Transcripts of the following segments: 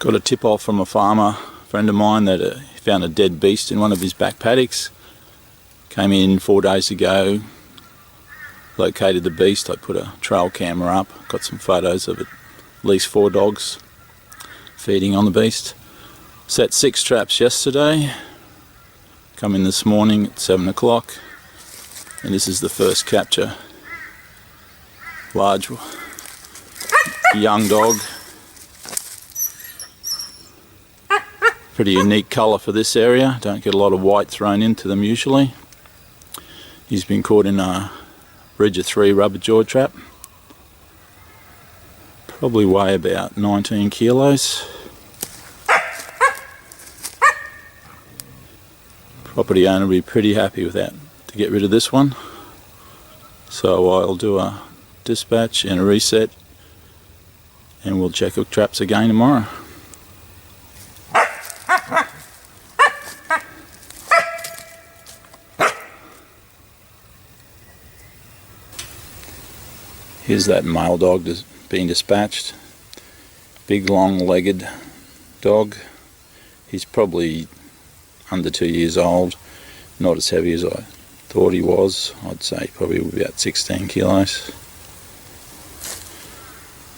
Got a tip off from a farmer friend of mine that he found a dead beast in one of his back paddocks. Came in 4 days ago, located the beast. I put a trail camera up, got some photos of at least 4 dogs feeding on the beast. Set 6 traps yesterday, come in this morning at 7 o'clock, and this is the first capture. Large young dog. Pretty unique colour for this area, don't get a lot of white thrown into them usually. He's been caught in a Bridger 3 rubber jaw trap. Probably weigh about 19 kilos. Property owner will be pretty happy with that to get rid of this one. So I'll do a dispatch and a reset, and we'll check hook traps again tomorrow. Here's that male dog being dispatched. Big long-legged dog. He's probably under 2 years old. Not as heavy as I thought he was. I'd say probably about 16 kilos.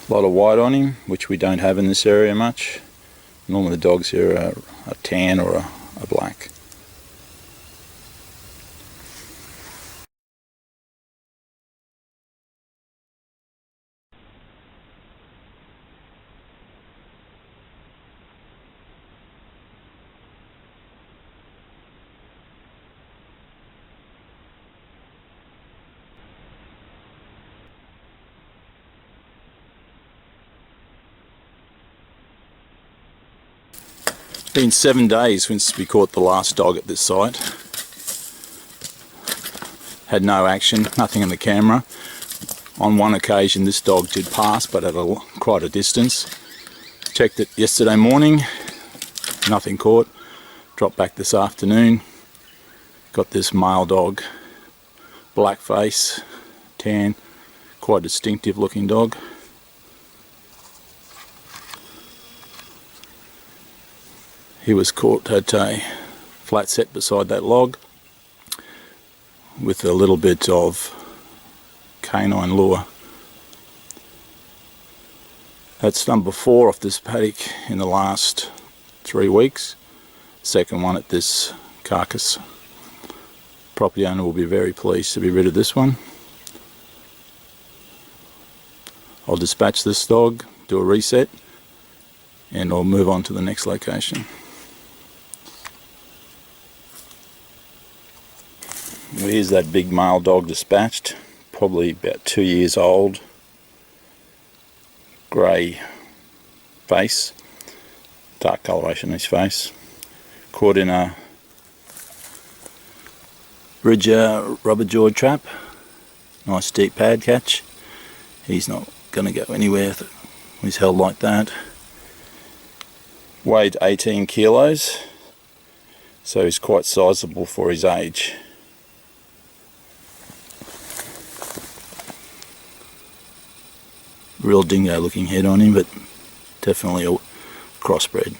A lot of white on him, which we don't have in this area much. Normally the dogs here are a tan or a black. It's been 7 days since we caught the last dog at this site. Had no action, nothing on the camera. On one occasion this dog did pass, but at quite a distance. Checked it yesterday morning, nothing caught. Dropped back this afternoon. Got this male dog, black face, tan, quite distinctive looking dog. He was caught at a flat set beside that log with a little bit of canine lure. That's number 4 off this paddock in the last 3 weeks. Second one at this carcass. Property owner will be very pleased to be rid of this one. I'll dispatch this dog, do a reset, and I'll move on to the next location. Here's that big male dog dispatched, probably about 2 years old, grey face, dark coloration in his face, caught in a Bridger rubber jaw trap, nice deep pad catch. He's not going to go anywhere if he's held like that. Weighed 18 kilos, so he's quite sizable for his age. Real dingo looking head on him, but definitely a crossbred.